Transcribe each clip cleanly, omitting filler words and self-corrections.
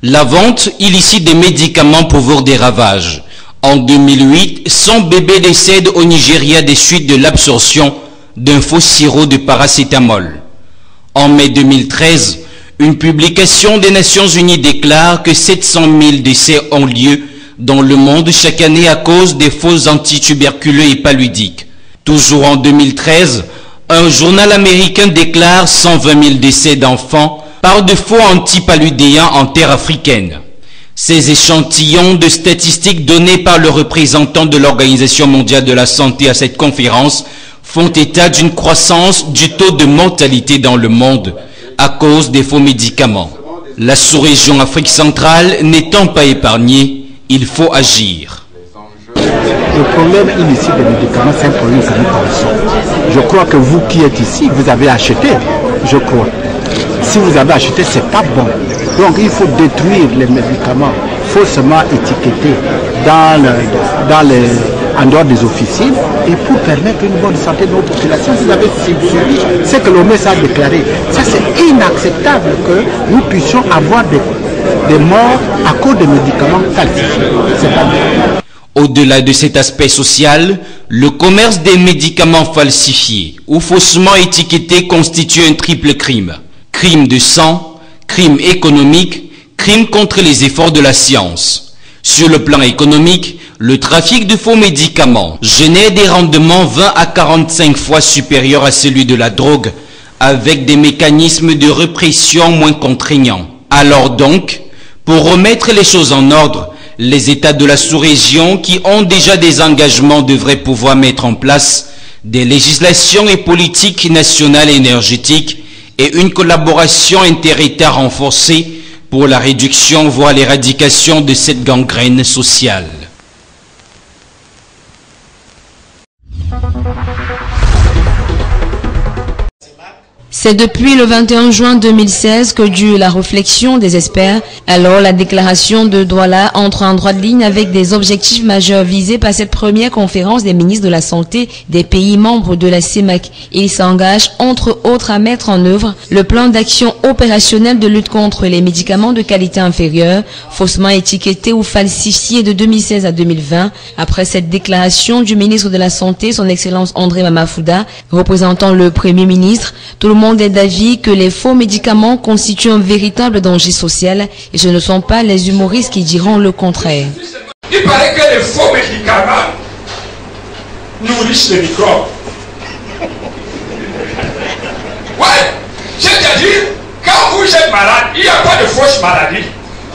La vente illicite des médicaments provoque des ravages. En 2008, 100 bébés décèdent au Nigeria des suites de l'absorption d'un faux sirop de paracétamol. En mai 2013, une publication des Nations Unies déclare que 700 000 décès ont lieu dans le monde chaque année à cause des faux antituberculeux et paludiques. Toujours en 2013, un journal américain déclare 120 000 décès d'enfants par de faux antipaludéens en terre africaine. Ces échantillons de statistiques donnés par le représentant de l'Organisation mondiale de la santé à cette conférence font état d'une croissance du taux de mortalité dans le monde à cause des faux médicaments. La sous-région Afrique centrale n'étant pas épargnée, il faut agir. Le problème illicite des médicaments, c'est un problème que nous connaissons. Je crois que vous qui êtes ici, vous avez acheté, je crois. Si vous avez acheté, c'est pas bon. Donc il faut détruire les médicaments faussement étiquetés en dehors des officines et pour permettre une bonne santé de nos populations. Vous avez suivi ce que l'OMS a déclaré. Ça, c'est inacceptable que nous puissions avoir des morts à cause des médicaments falsifiés. C'est pas bien. Au-delà de cet aspect social, le commerce des médicaments falsifiés ou faussement étiquetés constitue un triple crime. Crime de sang, crime économique, crime contre les efforts de la science. Sur le plan économique, le trafic de faux médicaments génère des rendements 20 à 45 fois supérieurs à celui de la drogue, avec des mécanismes de répression moins contraignants. Alors donc, pour remettre les choses en ordre, les États de la sous-région qui ont déjà des engagements devraient pouvoir mettre en place des législations et politiques nationales et énergétiques et une collaboration inter-États renforcée pour la réduction voire l'éradication de cette gangrène sociale. C'est depuis le 21 juin 2016 que dure la réflexion des experts. Alors, la déclaration de Douala entre en droite ligne avec des objectifs majeurs visés par cette première conférence des ministres de la Santé des pays membres de la CEMAC. Il s'engage, entre autres, à mettre en œuvre le plan d'action opérationnel de lutte contre les médicaments de qualité inférieure, faussement étiquetés ou falsifiés de 2016 à 2020. Après cette déclaration du ministre de la Santé, son Excellence André Mamafouda, représentant le Premier ministre, tout le monde est d'avis que les faux médicaments constituent un véritable danger social et ce ne sont pas les humoristes qui diront le contraire. Il paraît que les faux médicaments nourrissent les microbes. Ouais, c'est-à-dire, quand vous êtes malade, il n'y a pas de fausse maladie.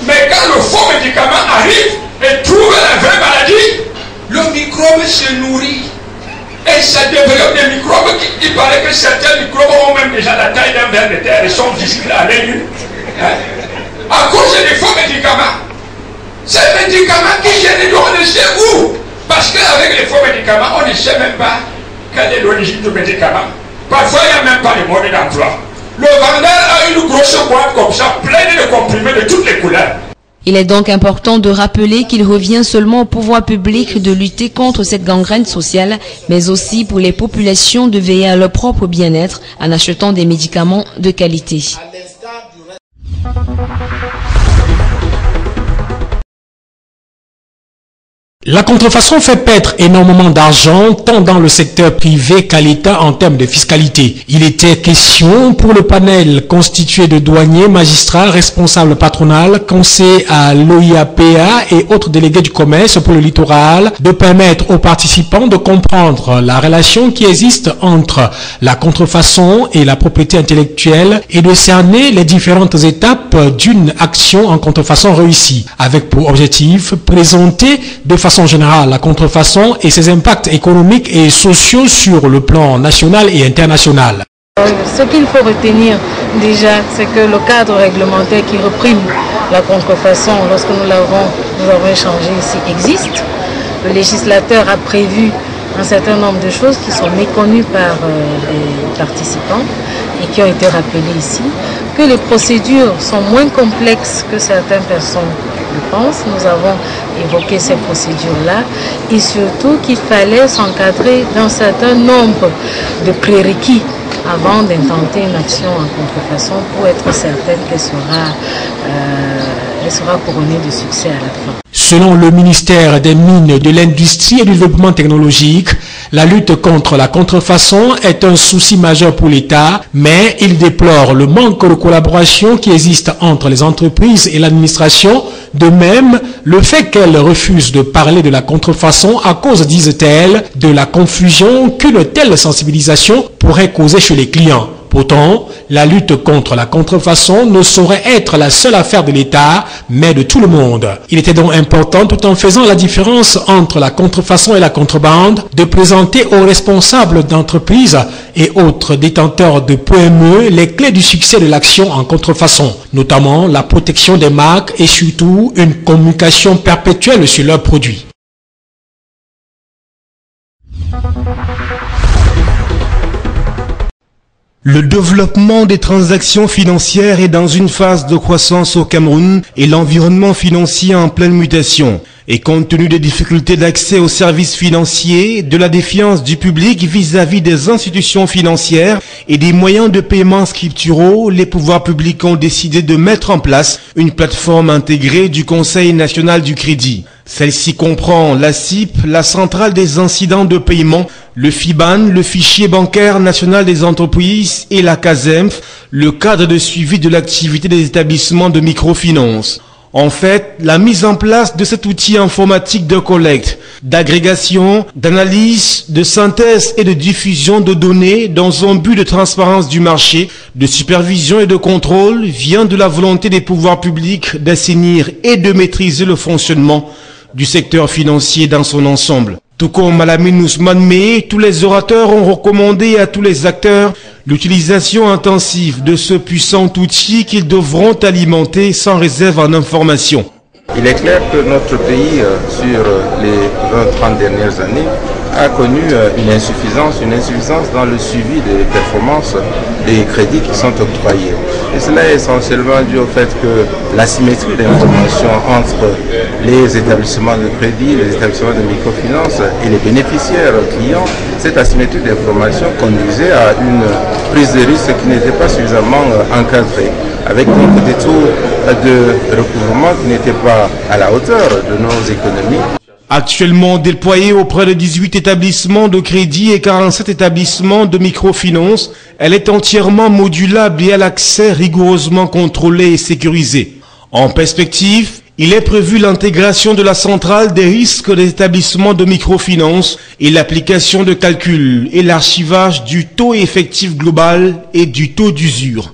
Mais quand le faux médicament arrive et trouve la vraie maladie, le microbe se nourrit. Et ça développe des microbes il paraît que certains microbes ont même déjà la taille d'un ver de terre et sont visibles à l'œil nu. À cause des faux médicaments. Ces médicaments qui viennent, on ne sait où. Parce qu'avec les faux médicaments, on ne sait même pas quelle est l'origine du médicament. Parfois, il n'y a même pas de mode d'emploi. Le vendeur a une grosse boîte comme ça, pleine de comprimés de toutes les couleurs. Il est donc important de rappeler qu'il revient seulement au pouvoir public de lutter contre cette gangrène sociale, mais aussi pour les populations de veiller à leur propre bien-être en achetant des médicaments de qualité. La contrefaçon fait perdre énormément d'argent tant dans le secteur privé qu'à l'État en termes de fiscalité. Il était question pour le panel constitué de douaniers, magistrats, responsables patronales, conseillers à l'OIAPA et autres délégués du commerce pour le littoral de permettre aux participants de comprendre la relation qui existe entre la contrefaçon et la propriété intellectuelle et de cerner les différentes étapes d'une action en contrefaçon réussie, avec pour objectif présenter de façon générale la contrefaçon et ses impacts économiques et sociaux sur le plan national et international. Ce qu'il faut retenir déjà, c'est que le cadre réglementaire qui reprime la contrefaçon lorsque nous avons échangé ici existe. Le législateur a prévu un certain nombre de choses qui sont méconnues par les participants et qui ont été rappelées ici, que les procédures sont moins complexes que certaines personnes je pense. Nous avons évoqué ces procédures-là et surtout qu'il fallait s'encadrer d'un certain nombre de prérequis avant d'intenter une action en contrefaçon pour être certaine qu'elle sera couronnée de succès à la fin. Selon le ministère des Mines, de l'Industrie et du Développement technologique, la lutte contre la contrefaçon est un souci majeur pour l'État, mais il déplore le manque de collaboration qui existe entre les entreprises et l'administration. De même, le fait qu'elles refusent de parler de la contrefaçon à cause, disent-elles, de la confusion qu'une telle sensibilisation pourrait causer chez les clients. Pourtant, la lutte contre la contrefaçon ne saurait être la seule affaire de l'État, mais de tout le monde. Il était donc important, tout en faisant la différence entre la contrefaçon et la contrebande, de présenter aux responsables d'entreprises et autres détenteurs de PME les clés du succès de l'action en contrefaçon, notamment la protection des marques et surtout une communication perpétuelle sur leurs produits. Le développement des transactions financières est dans une phase de croissance au Cameroun et l'environnement financier en pleine mutation. Et compte tenu des difficultés d'accès aux services financiers, de la défiance du public vis-à-vis des institutions financières et des moyens de paiement scripturaux, les pouvoirs publics ont décidé de mettre en place une plateforme intégrée du Conseil national du crédit. Celle-ci comprend la CIP, la centrale des incidents de paiement, le FIBAN, le fichier bancaire national des entreprises et la CASEMF, le cadre de suivi de l'activité des établissements de microfinance. En fait, la mise en place de cet outil informatique de collecte, d'agrégation, d'analyse, de synthèse et de diffusion de données dans un but de transparence du marché, de supervision et de contrôle vient de la volonté des pouvoirs publics d'assainir et de maîtriser le fonctionnement du secteur financier dans son ensemble. Tout comme Malamine Ousmane Meye, tous les orateurs ont recommandé à tous les acteurs l'utilisation intensive de ce puissant outil qu'ils devront alimenter sans réserve en information. Il est clair que notre pays, sur les 20-30 dernières années, a connu une insuffisance dans le suivi des performances des crédits qui sont octroyés. Et cela est essentiellement dû au fait que l'asymétrie d'information entre les établissements de crédit, les établissements de microfinance et les bénéficiaires clients, cette asymétrie d'information conduisait à une prise de risque qui n'était pas suffisamment encadrée, avec donc des taux de recouvrement qui n'étaient pas à la hauteur de nos économies. Actuellement déployée auprès de 18 établissements de crédit et 47 établissements de microfinance, elle est entièrement modulable et à l'accès rigoureusement contrôlé et sécurisé. En perspective, il est prévu l'intégration de la centrale des risques des établissements de microfinance et l'application de calcul et l'archivage du taux effectif global et du taux d'usure.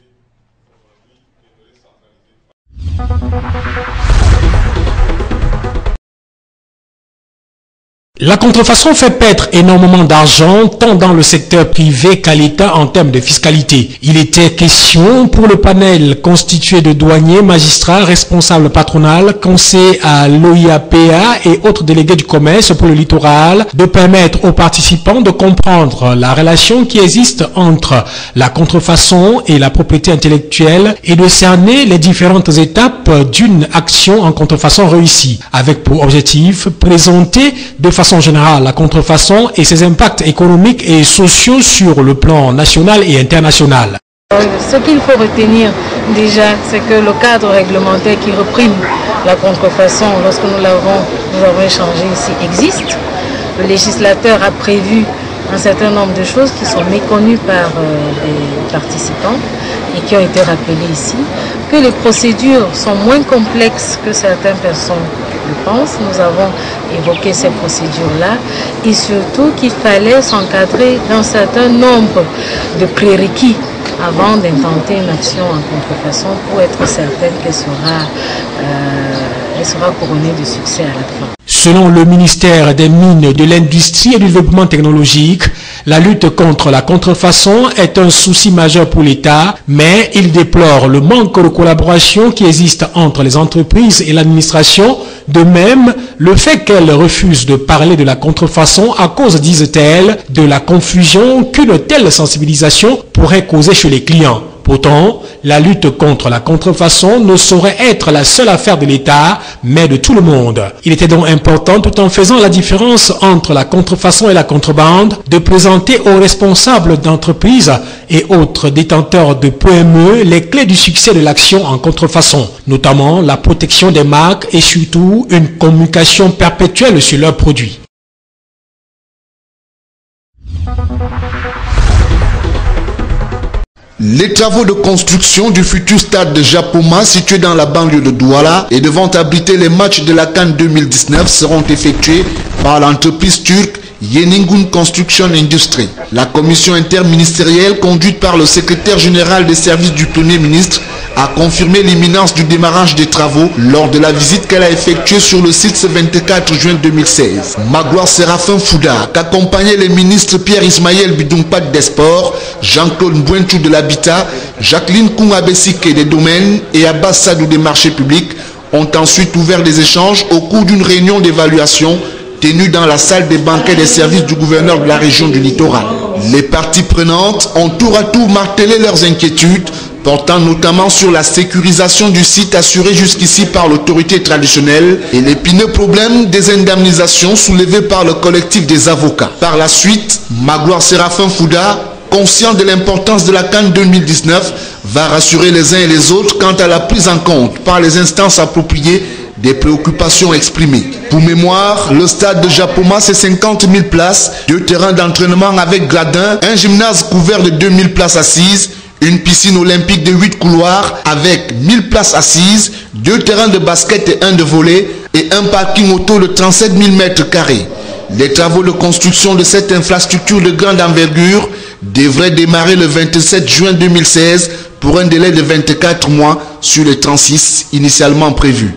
La contrefaçon fait perdre énormément d'argent tant dans le secteur privé qu'à l'État en termes de fiscalité. Il était question pour le panel constitué de douaniers, magistrats, responsables patronales, conseillers à l'OIAPA et autres délégués du commerce pour le littoral de permettre aux participants de comprendre la relation qui existe entre la contrefaçon et la propriété intellectuelle et de cerner les différentes étapes d'une action en contrefaçon réussie, avec pour objectif présenter de façon générale la contrefaçon et ses impacts économiques et sociaux sur le plan national et international. Ce qu'il faut retenir déjà, c'est que le cadre réglementaire qui reprime la contrefaçon lorsque nous avons échangé ici existe. Le législateur a prévu un certain nombre de choses qui sont méconnues par les participants et qui ont été rappelées ici, que les procédures sont moins complexes que certaines personnes le pensent. Nous avons évoqué ces procédures-là et surtout qu'il fallait s'encadrer d'un certain nombre de prérequis avant d'intenter une action en contrefaçon pour être certaine qu'elle sera couronnée de succès à la fin. Selon le ministère des Mines, de l'Industrie et du Développement technologique, la lutte contre la contrefaçon est un souci majeur pour l'État, mais il déplore le manque de collaboration qui existe entre les entreprises et l'administration. De même, le fait qu'elles refusent de parler de la contrefaçon à cause, disent-elles, de la confusion qu'une telle sensibilisation pourrait causer chez les clients. Pourtant, la lutte contre la contrefaçon ne saurait être la seule affaire de l'État, mais de tout le monde. Il était donc important, tout en faisant la différence entre la contrefaçon et la contrebande, de présenter aux responsables d'entreprises et autres détenteurs de PME les clés du succès de l'action en contrefaçon, notamment la protection des marques et surtout une communication perpétuelle sur leurs produits. Les travaux de construction du futur stade de Japoma, situé dans la banlieue de Douala et devant abriter les matchs de la CAN 2019, seront effectués par l'entreprise turque Yeningun Construction Industry. La commission interministérielle conduite par le secrétaire général des services du Premier ministre a confirmé l'imminence du démarrage des travaux lors de la visite qu'elle a effectuée sur le site ce 24 juin 2016. Magloire Séraphin Fouda, qu'accompagnaient les ministres Pierre Ismaël Bidoumpad des Sports, Jean-Claude Mbouentou de l'Habitat, Jacqueline Koungabessike des Domaines et Abbas Sadou des Marchés Publics, ont ensuite ouvert des échanges au cours d'une réunion d'évaluation tenue dans la salle des banquets des services du gouverneur de la région du Littoral. Les parties prenantes ont tour à tour martelé leurs inquiétudes, portant notamment sur la sécurisation du site assurée jusqu'ici par l'autorité traditionnelle et l'épineux problème des indemnisations soulevées par le collectif des avocats. Par la suite, Magloire Séraphin Fouda, conscient de l'importance de la CAN 2019, va rassurer les uns et les autres quant à la prise en compte par les instances appropriées des préoccupations exprimées. Pour mémoire, le stade de Japoma, c'est 50 000 places, 2 terrains d'entraînement avec gradin, un gymnase couvert de 2000 places assises, une piscine olympique de 8 couloirs avec 1000 places assises, 2 terrains de basket et 1 de volley et un parking auto de 37 000 mètres carrés. Les travaux de construction de cette infrastructure de grande envergure devraient démarrer le 27 juin 2016 pour un délai de 24 mois sur les 36 initialement prévus.